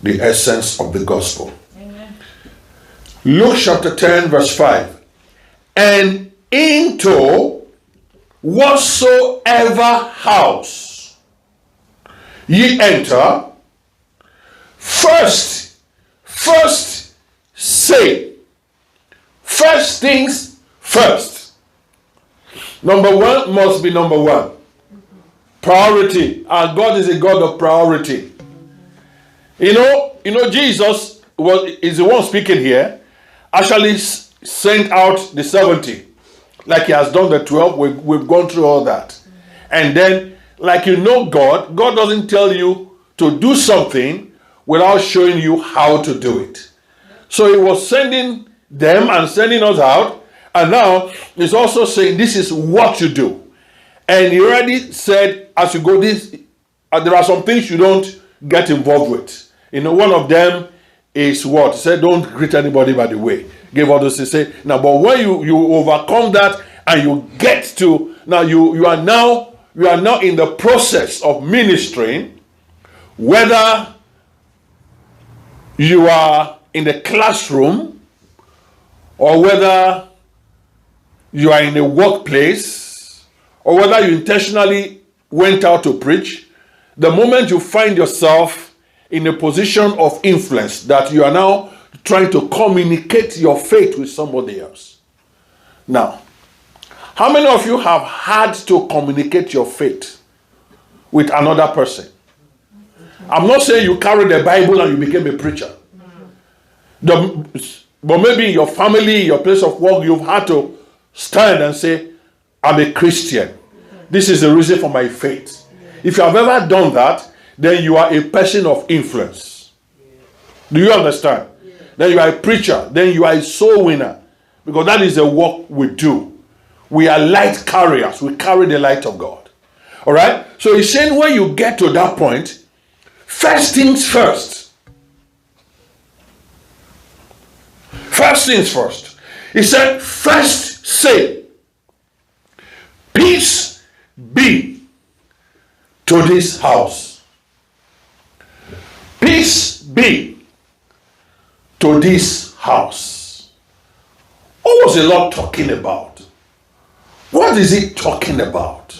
the essence of the gospel. Amen. Luke chapter 10 verse 5. And into whatsoever house ye enter, first say. First things first. Number one must be number one. Priority. Our God is a God of priority. You know, Jesus is the one speaking here. Actually sent out the 70. Like he has done the 12. We've gone through all that. And then, like God doesn't tell you to do something without showing you how to do it. So he was sending them and sending us out. And now he's also saying this is what you do. And he already said as you go there are some things you don't get involved with. One of them is what? He said don't greet anybody by the way. Give all those to say. Now, but when you overcome that and you get to, now you are now in the process of ministering, whether you are in the classroom or whether you are in a workplace or whether you intentionally went out to preach, the moment you find yourself in a position of influence that you are now trying to communicate your faith with somebody else. Now, how many of you have had to communicate your faith with another person? I'm not saying you carried the Bible and you became a preacher. But maybe in your family, your place of work, you've had to stand and say, I'm a Christian. This is the reason for my faith. If you have ever done that, then you are a person of influence. Do you understand? Then you are a preacher. Then you are a soul winner. Because that is the work we do. We are light carriers. We carry the light of God. All right? So he's saying when you get to that point, first things first. First things first. He said, first say, peace be to this house. Peace be to this house. What was the Lord talking about? What is he talking about?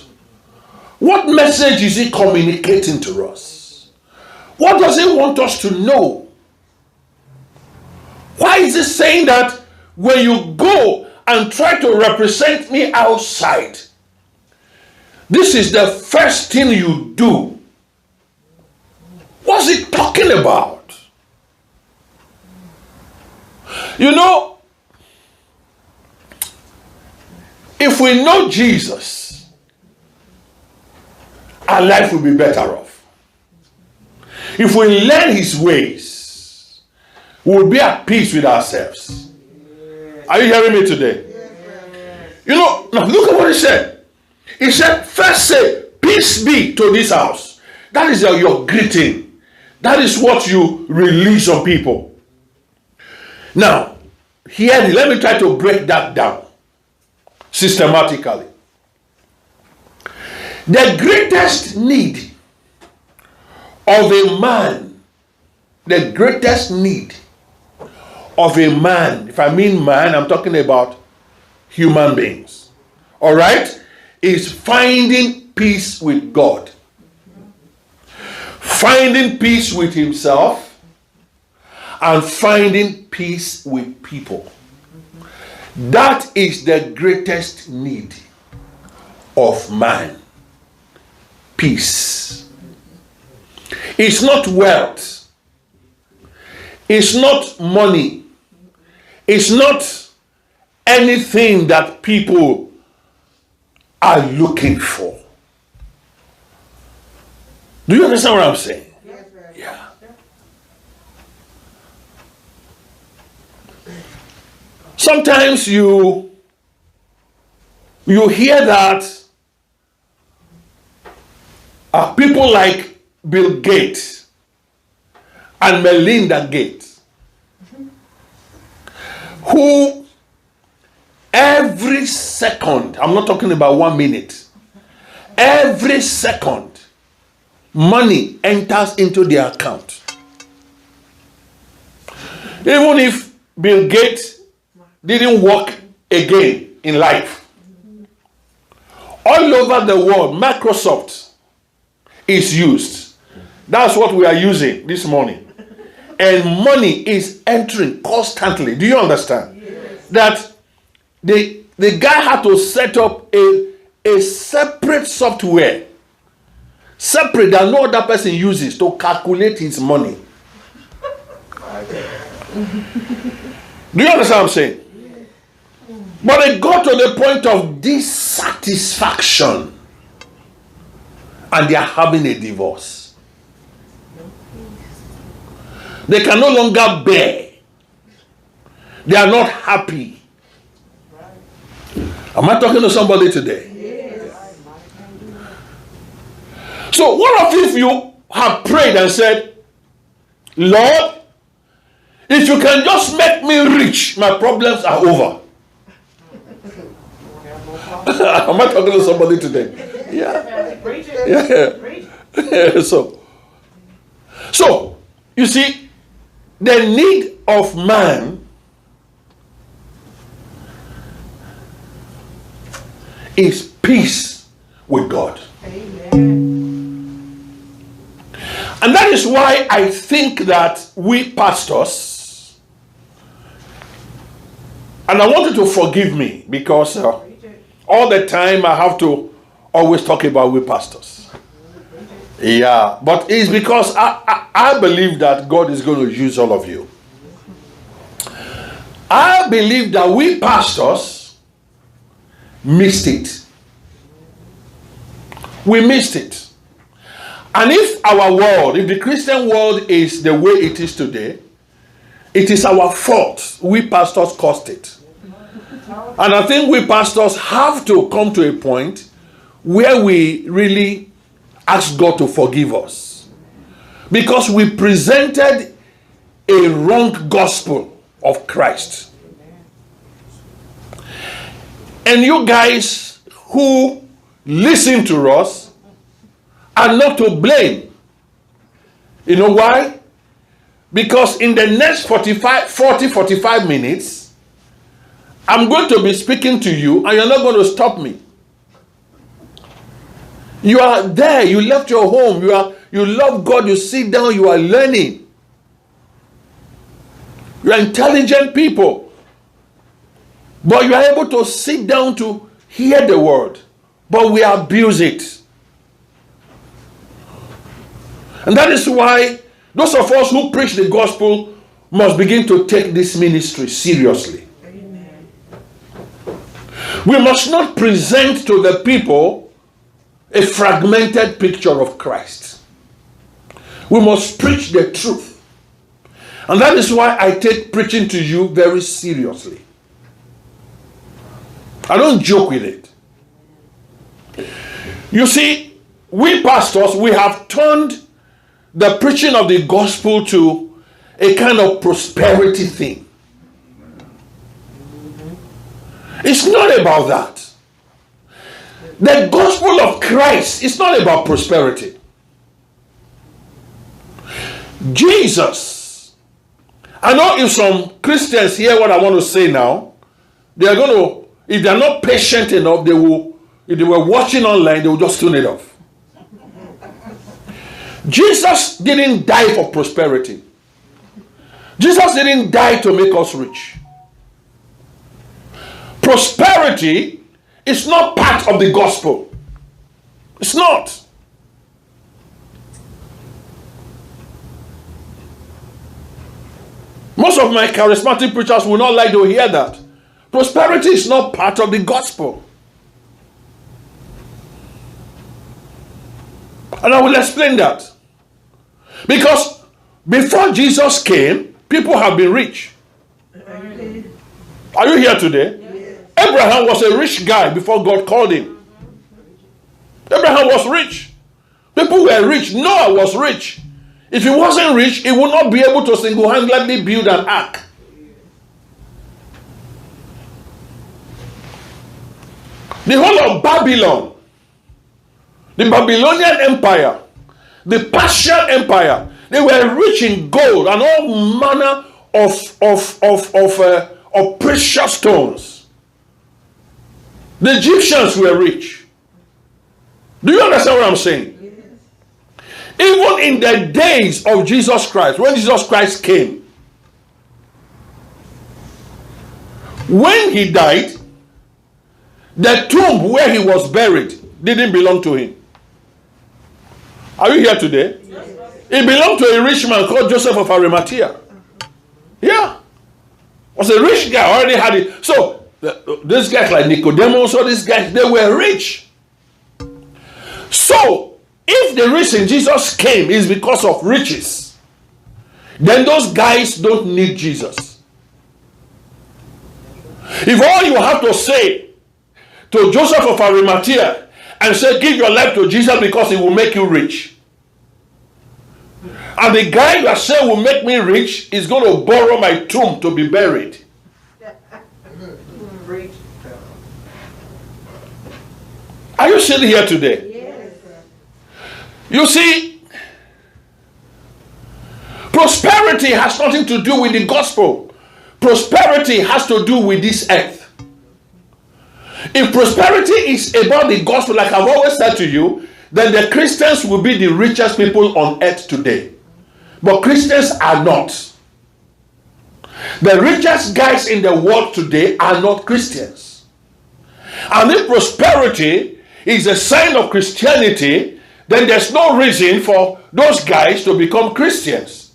What message is he communicating to us? What does he want us to know? Why is he saying that when you go and try to represent me outside, this is the first thing you do? What's he talking about? If we know Jesus, our life will be better off. If we learn his ways, we will be at peace with ourselves. Are you hearing me today? Now look at what he said. He said, first say, peace be to this house. That is your greeting. That is what you release on people. Now, here, let me try to break that down systematically. The greatest need of a man, if I mean man, I'm talking about human beings, all right, is finding peace with God, finding peace with himself, and finding peace with people. That is the greatest need of man. Peace. It's not wealth. It's not money. It's not anything that people are looking for. Do you understand what I'm saying? Yeah. Sometimes you hear that people like Bill Gates and Melinda Gates, who every second, I'm not talking about 1 minute, every second, money enters into their account. Even if Bill Gates didn't work again in life, all over the world, Microsoft is used. That's what we are using this morning. And money is entering constantly. Do you understand? Yes. That the guy had to set up a separate software, separate that no other person uses to calculate his money. Do you understand what I'm saying? But they got to the point of dissatisfaction and they are having a divorce. They can no longer bear. They are not happy. Am I talking to somebody today? Yes. So what if you have prayed and said, Lord, if you can just make me rich, my problems are over. Am I talking to somebody today? Yeah. Yeah. So, you see, the need of man is peace with God. Amen. And that is why I think that we pastors, and I want you to forgive me because all the time I have to always talk about we pastors. Yeah, but it's because I believe that God is going to use all of you. I believe that we pastors missed it. We missed it. And if our world, if the Christian world is the way it is today, it is our fault. We pastors caused it. And I think we pastors have to come to a point where we really ask God to forgive us. Because we presented a wrong gospel of Christ. And you guys who listen to us are not to blame. You know why? Because in the next 45 minutes, I'm going to be speaking to you and you're not going to stop me. You are there, you left your home, you love God, you sit down, you are learning. You are intelligent people. But you are able to sit down to hear the word. But we abuse it. And that is why those of us who preach the gospel must begin to take this ministry seriously. Amen. We must not present to the people a fragmented picture of Christ. We must preach the truth. And that is why I take preaching to you very seriously. I don't joke with it. You see, we pastors, we have turned the preaching of the gospel to a kind of prosperity thing. It's not about that. The gospel of Christ is not about prosperity. Jesus. I know if some Christians hear what I want to say now, they are going to, if they are not patient enough, they will, if they were watching online, they will just tune it off. Jesus didn't die for prosperity. Jesus didn't die to make us rich. Prosperity is not part of the gospel. It's not. Most of my charismatic preachers will not like to hear that. Prosperity is not part of the gospel. And I will explain that. Because before Jesus came, people have been rich. Are you here today? Yes. Abraham was a rich guy before God called him. Abraham was rich. People were rich. Noah was rich. If he wasn't rich, he would not be able to single-handedly build an ark. The whole of Babylon, the Babylonian Empire, the Persian Empire, they were rich in gold and all manner of precious stones. The Egyptians were rich. Do you understand what I'm saying? Even in the days of Jesus Christ, when Jesus Christ came, when he died, the tomb where he was buried didn't belong to him. Are you here today? Yes. It belonged to a rich man called Joseph of Arimathea. Yeah. Was a rich guy, already had it. So, these guys like Nicodemus, all these guys, they were rich. So, if the reason Jesus came is because of riches, then those guys don't need Jesus. If all you have to say to Joseph of Arimathea and say, give your life to Jesus because he will make you rich, and the guy that said will make me rich is going to borrow my tomb to be buried. Are you sitting here today? Yes. You see, prosperity has nothing to do with the gospel. Prosperity has to do with this earth. If prosperity is about the gospel, like I've always said to you, then the Christians will be the richest people on earth today. But Christians are not. The richest guys in the world today are not Christians. And if prosperity is a sign of Christianity, then there's no reason for those guys to become Christians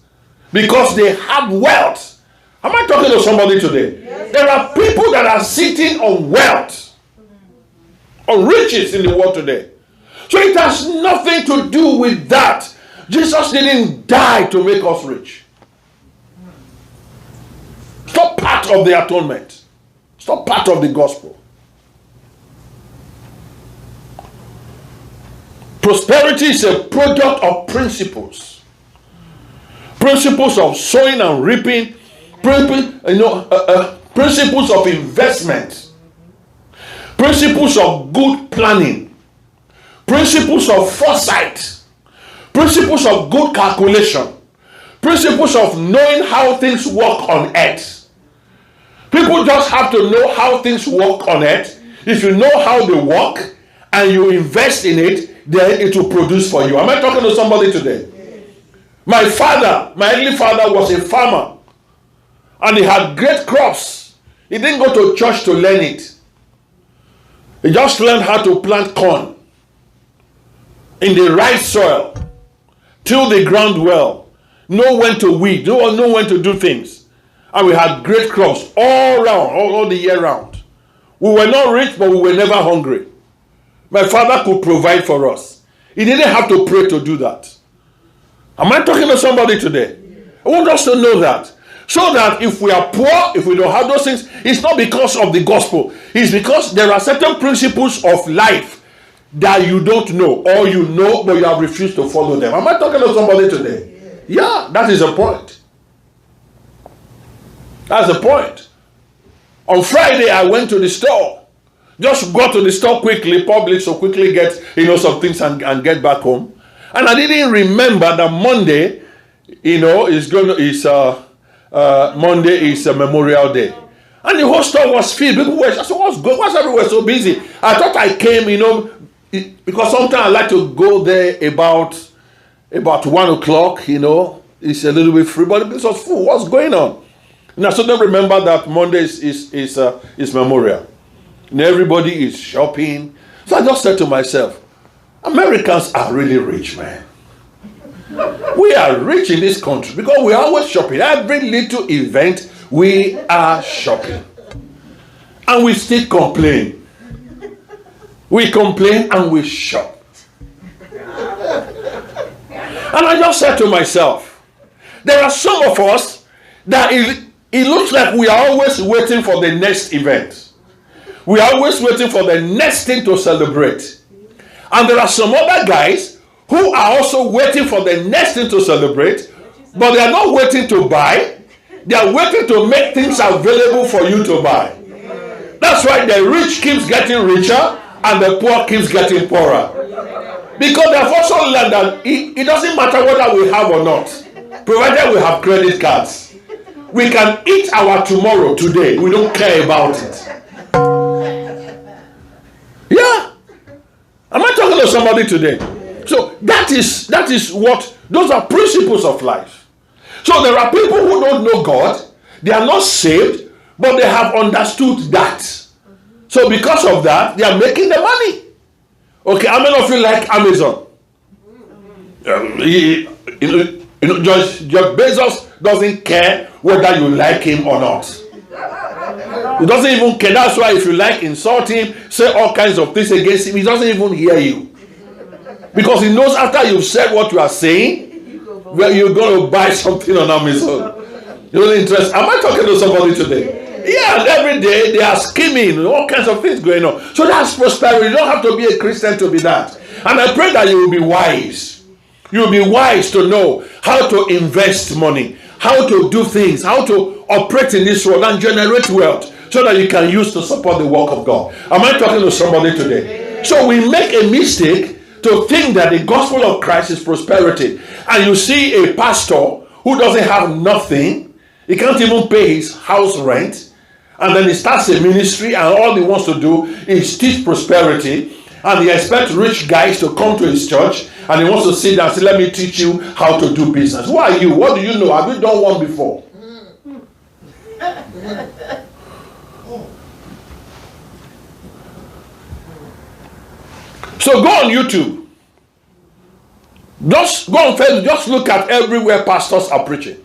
because they have wealth. Am I talking to somebody today? Yes. There are people that are sitting on wealth, on riches in the world today. So it has nothing to do with that. Jesus didn't die to make us rich. It's not part of the atonement. It's not part of the gospel. Prosperity is a product of principles. Principles of sowing and reaping. Principles of investment. Principles of good planning. Principles of foresight. Principles of good calculation. Principles of knowing how things work on earth. People just have to know how things work on earth. If you know how they work and you invest in it, then it will produce for you. Am I talking to somebody today? Yes. My earthly father was a farmer. And he had great crops. He didn't go to church to learn it. He just learned how to plant corn in the right soil, till the ground well, know when to weed, know when to do things. And we had great crops all around, all the year round. We were not rich, but we were never hungry. My father could provide for us. He didn't have to pray to do that. Am I talking to somebody today? I want us to know that. So that if we are poor, if we don't have those things, it's not because of the gospel. It's because there are certain principles of life that you don't know, or you know, but you have refused to follow them. Am I talking to somebody today? Yeah, that is the point. That's the point. On Friday, I went to the store. Just go to the store quickly, so quickly get some things and get back home. And I didn't remember that Monday, Monday is a Memorial Day. And the whole store was filled. People were, I said, what's everywhere so busy? I thought I came, because sometimes I like to go there about 1 o'clock, it's a little bit free, but this was full. What's going on? And I suddenly remember that Monday is Memorial. And everybody is shopping. So I just said to myself, Americans are really rich, man. We are rich in this country because we are always shopping. Every little event, we are shopping. And we still complain. We complain and we shop. And I just said to myself, there are some of us that it looks like we are always waiting for the next event. We are always waiting for the next thing to celebrate. And there are some other guys who are also waiting for the next thing to celebrate, but they are not waiting to buy. They are waiting to make things available for you to buy. That's why the rich keeps getting richer and the poor keeps getting poorer. Because they have also learned that it doesn't matter whether we have or not, provided we have credit cards. We can eat our tomorrow today. We don't care about it. Yeah. Am I talking to somebody today? So that is what, those are principles of life. So there are people who don't know God. They are not saved, but they have understood that. So because of that, they are making the money. Okay, how many of you like Amazon? Jeff Bezos doesn't care whether you like him or not. He doesn't even care. That's why if you like, insult him, say all kinds of things against him, he doesn't even hear you. Because he knows after you've said what you are saying, well, you're going to buy something on Amazon. You're really interested. Am I talking to somebody today? Yeah, and every day they are scheming, all kinds of things going on. So that's prosperity. You don't have to be a Christian to be that. And I pray that you will be wise. You will be wise to know how to invest money, how to do things, how to operate in this world and generate wealth so that you can use to support the work of God. Am I talking to somebody today? So we make a mistake to think that the gospel of Christ is prosperity. And you see a pastor who doesn't have nothing, he can't even pay his house rent, and then he starts a ministry and all he wants to do is teach prosperity, and he expects rich guys to come to his church and he wants to sit down and say, let me teach you how to do business. Who are you? What do you know? Have you done one before? So go on YouTube. Just go on Facebook. Just look at everywhere pastors are preaching.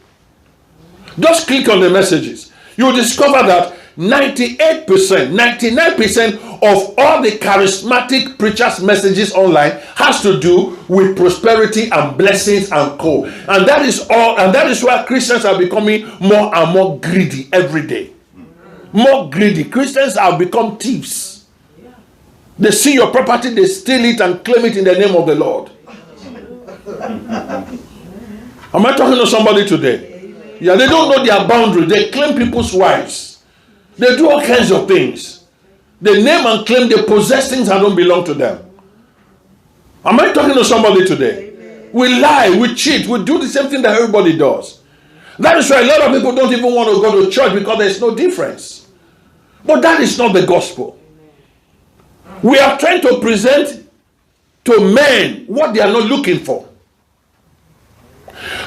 Just click on the messages. You'll discover that 98%, 99% of all the charismatic preachers' messages online has to do with prosperity and blessings and co. And that is all, and that is why Christians are becoming more and more greedy every day. More greedy. Christians have become thieves. They see your property, they steal it and claim it in the name of the Lord. Am I talking to somebody today? Yeah, they don't know their boundaries. They claim people's wives. They do all kinds of things. They name and claim they possess things that don't belong to them. Am I talking to somebody today? We lie, we cheat, we do the same thing that everybody does. That is why a lot of people don't even want to go to church because there's no difference. But that is not the gospel. We are trying to present to men what they are not looking for.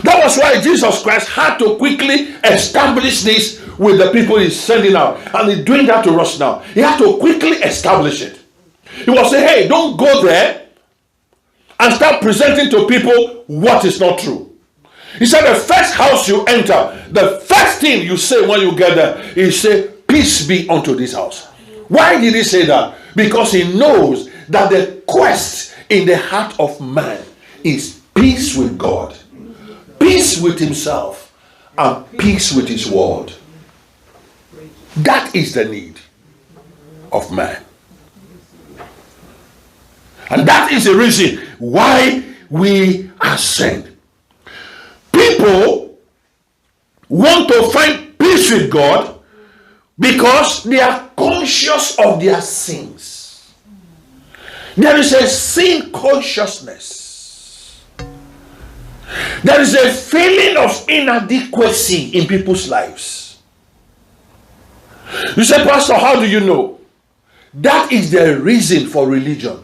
That was why Jesus Christ had to quickly establish this with the people he's sending out. And he's doing that to us now. He had to quickly establish it. He was saying, hey, don't go there and start presenting to people what is not true. He said the first house you enter, the first thing you say when you get there is say, peace be unto this house. Why did he say that? Because he knows that the quest in the heart of man is peace with God, peace with himself, and peace with his world. That is the need of man. And that is the reason why we are sent. People want to find peace with God because they are conscious of their sins. There is a sin consciousness. There is a feeling of inadequacy in people's lives. You say, Pastor, how do you know? That is the reason for religion.